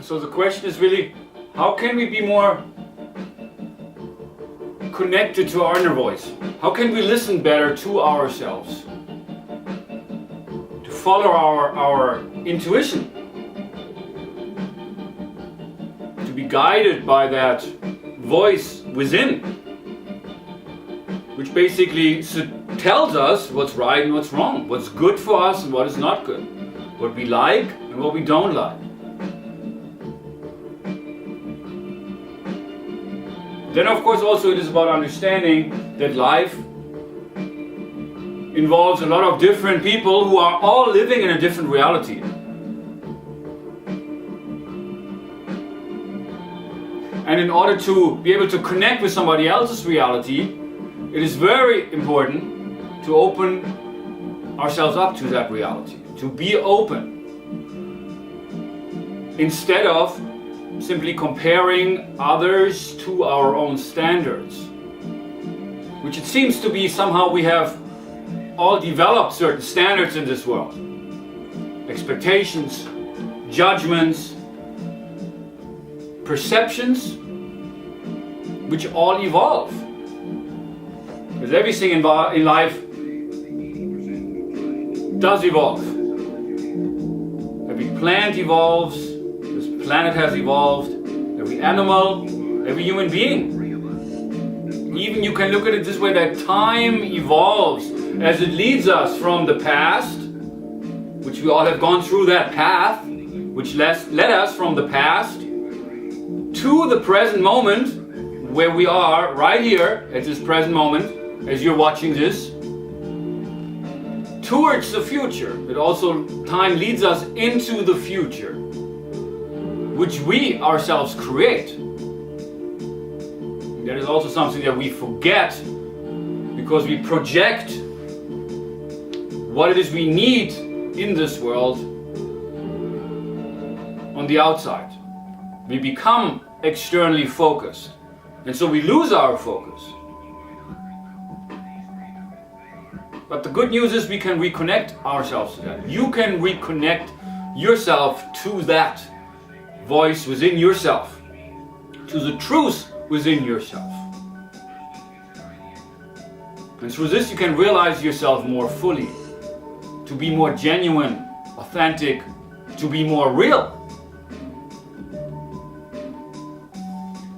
So the question is really, how can we be more connected to our inner voice? How can we listen better to ourselves? To follow our intuition? To be guided by that voice within, which basically tells us what's right and what's wrong, what's good for us and what is not good, what we like and what we don't like. Then of course also it is about understanding that life involves a lot of different people who are all living in a different reality. And in order to be able to connect with somebody else's reality, it is very important to open ourselves up to that reality, to be open, instead of simply comparing others to our own standards, which it seems to be somehow we have all developed certain standards in this world, expectations, judgments, perceptions, which all evolve. Because everything in life does evolve. Every plant evolves, this planet has evolved, every animal, every human being. Even you can look at it this way, that time evolves as it leads us from the past, which we all have gone through that path, which led us from the past to the present moment, where we are right here at this present moment, as you're watching this, towards the future. But also time leads us into the future, which we ourselves create. That is also something that we forget, because we project what it is we need in this world on the outside. We become externally focused, and so we lose our focus. But the good news is we can reconnect ourselves to that. You can reconnect yourself to that voice within yourself, to the truth within yourself. And through this you can realize yourself more fully, to be more genuine, authentic, to be more real.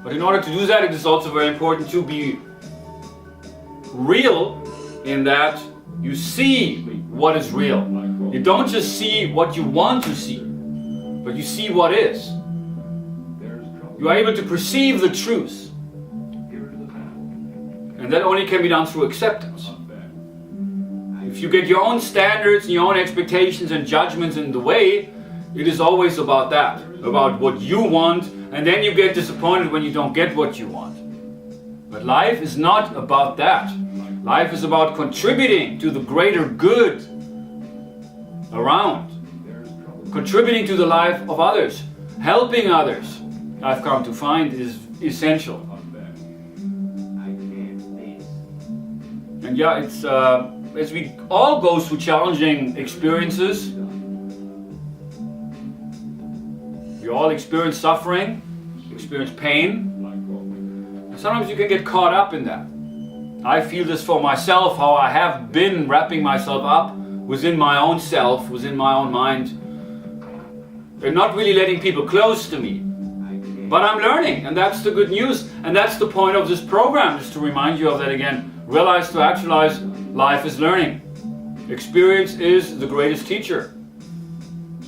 But in order to do that, it is also very important to be real in that you see what is real. You don't just see what you want to see, but you see what is. You are able to perceive the truth. And that only can be done through acceptance. If you get your own standards and your own expectations and judgments in the way, it is always about that, about what you want, and then you get disappointed when you don't get what you want. But life is not about that. Life is about contributing to the greater good around, contributing to the life of others, helping others. I've come to find is essential. And yeah, it's as we all go through challenging experiences, we all experience suffering, experience pain. And sometimes you can get caught up in that. I feel this for myself, how I have been wrapping myself up within my own self, within my own mind, and not really letting people close to me. But I'm learning, and that's the good news, and that's the point of this program, just to remind you of that again. Realize to actualize, life is learning. Experience is the greatest teacher.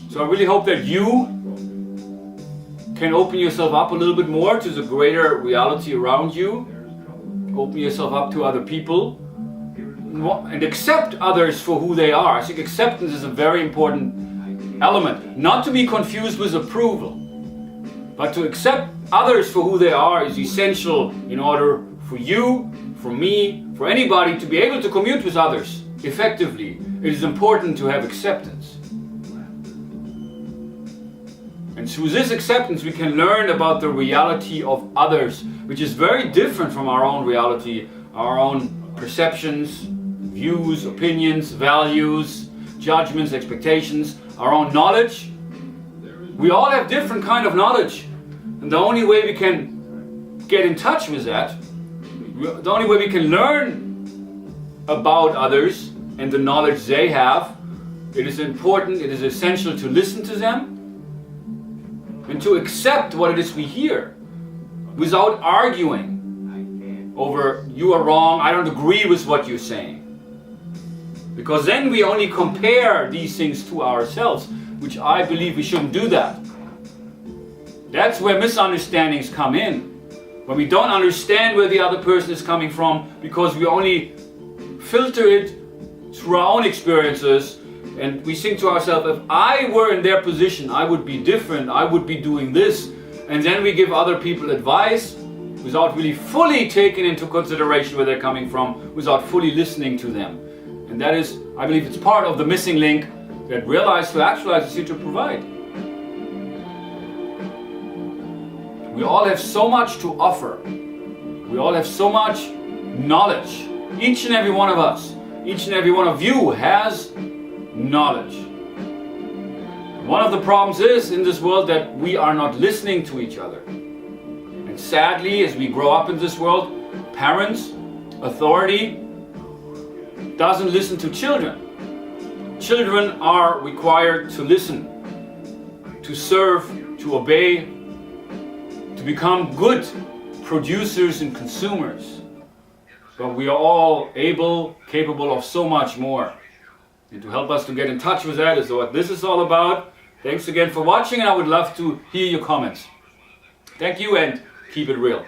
So I really hope that you can open yourself up a little bit more to the greater reality around you. Open yourself up to other people and accept others for who they are. I think acceptance is a very important element. Not to be confused with approval, but to accept others for who they are is essential in order for you, for me, for anybody to be able to commute with others effectively. It is important to have acceptance. And through this acceptance we can learn about the reality of others, which is very different from our own reality, our own perceptions, views, opinions, values, judgments, expectations, our own knowledge, We all have different kind of knowledge. And the only way we can get in touch with that, the only way we can learn about others and the knowledge they have, it is important, it is essential to listen to them and to accept what it is we hear without arguing over you are wrong, I don't agree with what you're saying. Because then we only compare these things to ourselves, which I believe we shouldn't do that. That's where misunderstandings come in. When we don't understand where the other person is coming from because we only filter it through our own experiences, and we think to ourselves, if I were in their position, I would be different, I would be doing this, and then we give other people advice without really fully taking into consideration where they're coming from, without fully listening to them. And that is, I believe it's part of the missing link that Realize to Actualize is here to provide. We all have so much to offer. We all have so much knowledge. Each and every one of us, each and every one of you has knowledge. One of the problems is in this world that we are not listening to each other. And sadly, as we grow up in this world, parents, authority, doesn't listen to children. Children are required to listen, to serve, to obey, to become good producers and consumers. But we are all capable of so much more. And to help us to get in touch with that is what this is all about. Thanks again for watching, and I would love to hear your comments. Thank you, and keep it real.